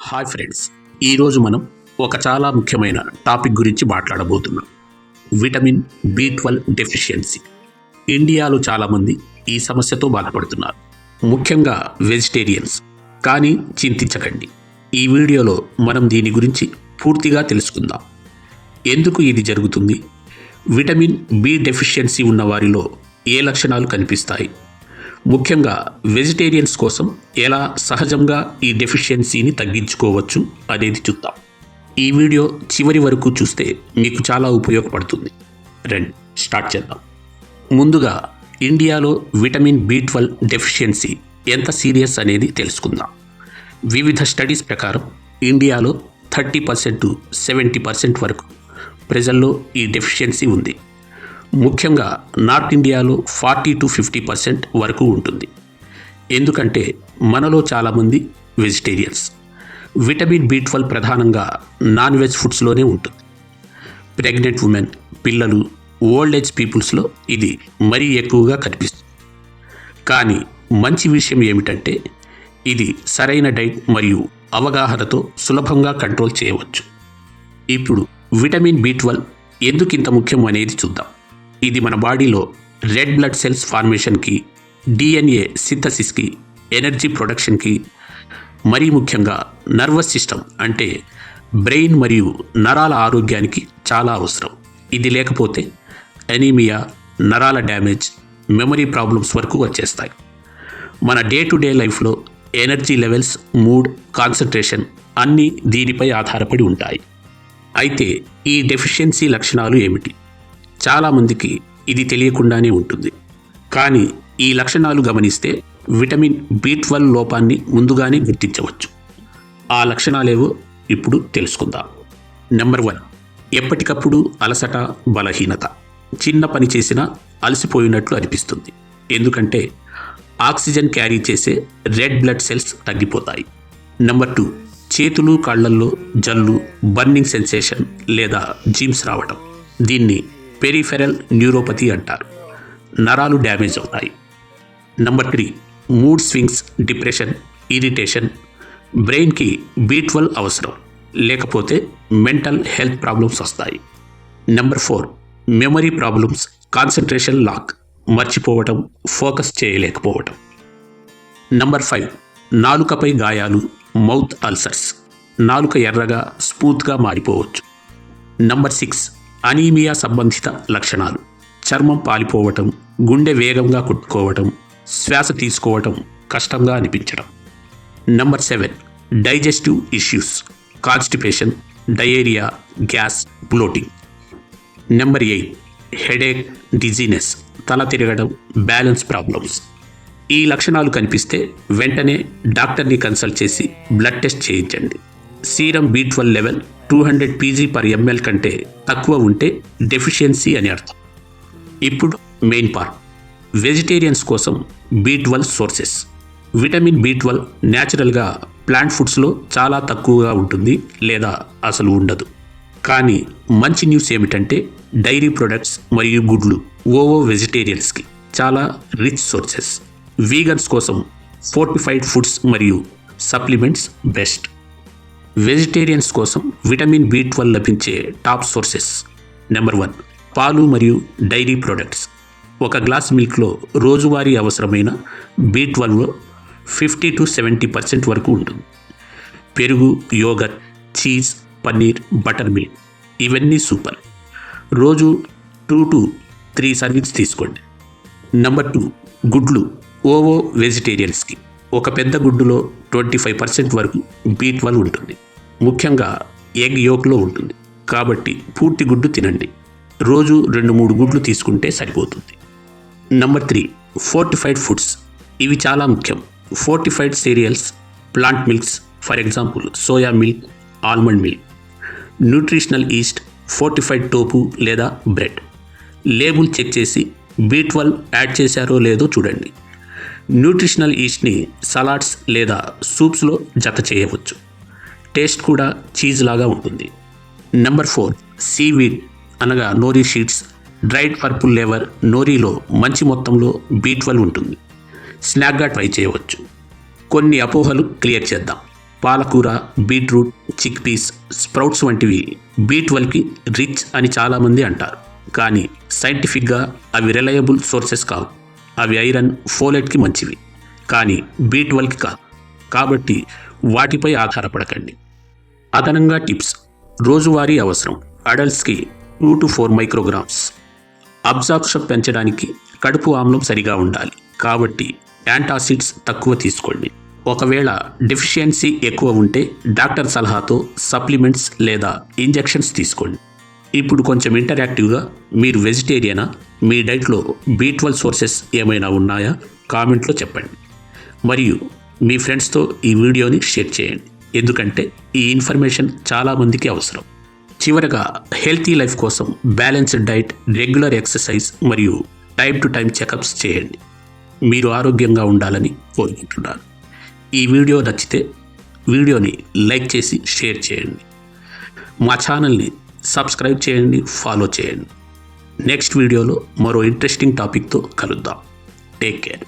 Hi friends, ఈరోజు మనం ఒక చాలా ముఖ్యమైన టాపిక్ గురించి మాట్లాడబోతున్నాం. Vitamin B12 deficiency. ఇండియాలో చాలామంది ఈ సమస్యతో బాధపడుతున్నారు, ముఖ్యంగా వెజిటేరియన్స్. కానీ చింతించకండి, ఈ వీడియోలో మనం దీని గురించి పూర్తిగా తెలుసుకుందాం. ఎందుకు ఇది జరుగుతుంది, విటమిన్ B డెఫిషియన్సీ ఉన్న వారిలో ఏ లక్షణాలు కనిపిస్తాయి, ముఖ్యంగా వెజిటేరియన్స్ కోసం ఎలా సహజంగా ఈ డెఫిషియన్సీని తగ్గించుకోవచ్చు అనేది చూద్దాం. ఈ వీడియో చివరి వరకు చూస్తే మీకు చాలా ఉపయోగపడుతుంది. రండి స్టార్ట్ చేద్దాం. ముందుగా ఇండియాలో విటమిన్ B12 డెఫిషియన్సీ ఎంత సీరియస్ అనేది తెలుసుకుందాం. వివిధ స్టడీస్ ప్రకారం ఇండియాలో 30% to 70% వరకు ప్రజల్లో ఈ డెఫిషియన్సీ ఉంది. ముఖ్యంగా నార్త్ ఇండియాలో 40 to 50% వరకు ఉంటుంది. ఎందుకంటే మనలో చాలామంది వెజిటేరియన్స్. విటమిన్ B12 ప్రధానంగా నాన్ వెజ్ ఫుడ్స్లోనే ఉంటుంది. ప్రెగ్నెంట్ ఉమెన్, పిల్లలు, ఓల్డ్ ఏజ్ పీపుల్స్లో ఇది మరీ ఎక్కువగా కనిపిస్తుంది. కానీ మంచి విషయం ఏమిటంటే ఇది సరైన డైట్ మరియు అవగాహనతో సులభంగా కంట్రోల్ చేయవచ్చు. ఇప్పుడు విటమిన్ B12 ఎందుకు ఇంత ముఖ్యం అనేది చూద్దాం. ఇది మన బాడీలో రెడ్ బ్లడ్ సెల్స్ ఫార్మేషన్కి, DNA సింథసిస్కి, ఎనర్జీ ప్రొడక్షన్కి, మరీ ముఖ్యంగా నర్వస్ సిస్టమ్ అంటే బ్రెయిన్ మరియు నరాల ఆరోగ్యానికి చాలా అవసరం. ఇది లేకపోతే అనీమియా, నరాల డ్యామేజ్, మెమరీ ప్రాబ్లమ్స్ వరకు వచ్చేస్తాయి. మన డే టు డే లైఫ్లో ఎనర్జీ లెవెల్స్, మూడ్, కాన్సన్ట్రేషన్ అన్నీ దీనిపై ఆధారపడి ఉంటాయి. అయితే ఈ డెఫిషియన్సీ లక్షణాలు ఏమిటి? చాలామందికి ఇది తెలియకుండానే ఉంటుంది. కానీ ఈ లక్షణాలు గమనిస్తే విటమిన్ B12 లోపాన్ని ముందుగానే గుర్తించవచ్చు. ఆ లక్షణాలేవో ఇప్పుడు తెలుసుకుందాం. నెంబర్ 1, ఎప్పటికప్పుడు అలసట, బలహీనత. చిన్న పని చేసినా అలసిపోయినట్లు అనిపిస్తుంది. ఎందుకంటే ఆక్సిజన్ క్యారీ చేసే రెడ్ బ్లడ్ సెల్స్ తగ్గిపోతాయి. నెంబర్ 2, చేతులు, కాళ్లల్లో జల్లు, బర్నింగ్ సెన్సేషన్ లేదా జిమ్స్ రావడం. దీన్ని పెరిఫెరల్ న్యూరోపతి అంటారు. నరాలు డ్యామేజ్ అవుతాయి. Number 3, mood swings, depression, irritation. బ్రెయిన్కి B12 అవసరం, లేకపోతే మెంటల్ హెల్త్ ప్రాబ్లమ్స్ వస్తాయి. Number 4, memory problems, concentration lack, మర్చిపోవటం, ఫోకస్ చేయలేకపోవటం. నెంబర్ 5, నాలుకపై గాయాలు, మౌత్ అల్సర్స్. నాలుక ఎర్రగా, స్మూత్గా మారిపోవచ్చు. నెంబర్ 6, అనీమియా సంబంధిత లక్షణాలు. చర్మం పాలిపోవటం, గుండె వేగంగా కొట్టుకోవటం, శ్వాస తీసుకోవటం కష్టంగా అనిపించడం. Number 7, digestive issues, constipation, diarrhoea, gas, bloating. Number 8, headache, dizziness, తల తిరగడం, బ్యాలెన్స్ ప్రాబ్లమ్స్. ఈ లక్షణాలు కనిపిస్తే వెంటనే డాక్టర్ని కన్సల్ట్ చేసి బ్లడ్ టెస్ట్ చేయించండి. సీరం B12 లెవెల్ 200 pg/ml కంటే తక్కువ ఉంటే డెఫిషియన్సీ అని అర్థం. ఇప్పుడు మెయిన్ పార్ట్, వెజిటేరియన్స్ కోసం B12 సోర్సెస్. విటమిన్ B12 న్యాచురల్గా ప్లాంట్ ఫుడ్స్లో చాలా తక్కువగా ఉంటుంది లేదా అసలు ఉండదు. కానీ మంచి న్యూస్ ఏమిటంటే డైరీ ప్రొడక్ట్స్ మరియు గుడ్లు వెజిటేరియన్స్కి చాలా రిచ్ సోర్సెస్. వీగన్స్ కోసం ఫోర్టిఫైడ్ ఫుడ్స్ మరియు సప్లిమెంట్స్ బెస్ట్. వెజిటేరియన్స్ కోసం విటమిన్ B12 లభించే టాప్ సోర్సెస్. నెంబర్ 1, పాలు మరియు డైరీ ప్రొడక్ట్స్. ఒక గ్లాస్ మిల్క్లో రోజువారీ అవసరమైన B12లో 50 to 70% వరకు ఉంటుంది. పెరుగు, yoghurt, cheese, paneer, butter milk ఇవన్నీ సూపర్. రోజు 2 to 3 సర్వింగ్స్ తీసుకోండి. నెంబర్ 2, గుడ్లు వెజిటేరియన్స్కి. ఒక పెద్ద గుడ్డులో 25% వరకు B12 ఉంటుంది. ముఖ్యంగా ఎగ్ యోక్లో ఉంటుంది. కాబట్టి పూర్తి గుడ్డు తినండి. రోజు 2-3 గుడ్లు తీసుకుంటే సరిపోతుంది. Number 3, fortified foods. ఇవి చాలా ముఖ్యం. Fortified serials, plant milks, for example soya milk, almond milk. Nutritional east, fortified tofu లేదా బ్రెడ్. లేబుల్ చెక్ చేసి B12 యాడ్ చేశారో లేదో చూడండి. న్యూట్రిషనల్ ఈస్ట్ని సలాడ్స్ లేదా సూప్స్లో జత చేయవచ్చు. టేస్ట్ కూడా చీజ్ లాగా ఉంటుంది. నెంబర్ 4, సీవీడ్ అనగా నోరీ షీడ్స్, డ్రైడ్ పర్పుల్ లేవర్. నోరీలో మంచి మొత్తంలో B12 ఉంటుంది. స్నాక్గా ట్రై చేయవచ్చు. కొన్ని అపోహలు క్లియర్ చేద్దాం. పాలకూర, బీట్రూట్, చిక్ పీస్, స్ప్రౌట్స్ వంటివి B12కి రిచ్ అని చాలామంది అంటారు. కానీ సైంటిఫిక్గా అవి రిలయబుల్ సోర్సెస్ కావు. అవి ఐరన్, ఫోలేట్కి మంచివి, కానీ B12కి కాదు. కాబట్టి వాటిపై ఆధారపడకండి. అదనంగా టిప్స్: రోజువారీ అవసరం అడల్ట్స్కి 2 to 4 మైక్రోగ్రామ్స్. అబ్జార్ప్షన్ పెంచడానికి కడుపు ఆమ్లం సరిగా ఉండాలి, కాబట్టి యాంటాసిడ్స్ తక్కువ తీసుకోండి. ఒకవేళ డెఫిషియన్సీ ఎక్కువ ఉంటే డాక్టర్ సలహాతో సప్లిమెంట్స్ లేదా ఇంజెక్షన్స్ తీసుకోండి. ఇప్పుడు కొంచెం ఇంటరాక్టివ్గా, మీరు వెజిటేరియనా? మీ డైట్లో B12 సోర్సెస్ ఏమైనా ఉన్నాయా? కామెంట్లో చెప్పండి. మరియు మీ ఫ్రెండ్స్తో ఈ వీడియోని షేర్ చేయండి, ఎందుకంటే ఈ ఇన్ఫర్మేషన్ చాలామందికి అవసరం. చివరగా, హెల్తీ లైఫ్ కోసం బ్యాలెన్స్డ్ డైట్, రెగ్యులర్ ఎక్సర్సైజ్ మరియు టైం టు టైం చెకప్స్ చేయండి. మీరు ఆరోగ్యంగా ఉండాలని కోరుకుంటున్నాను. ఈ వీడియో నచ్చితే వీడియోని లైక్ చేసి షేర్ చేయండి. మా ఛానల్ని సబ్స్క్రైబ్ చేయండి, ఫాలో చేయండి. నెక్స్ట్ వీడియోలో మరో ఇంట్రెస్టింగ్ టాపిక్తో కలుద్దాం. Take care.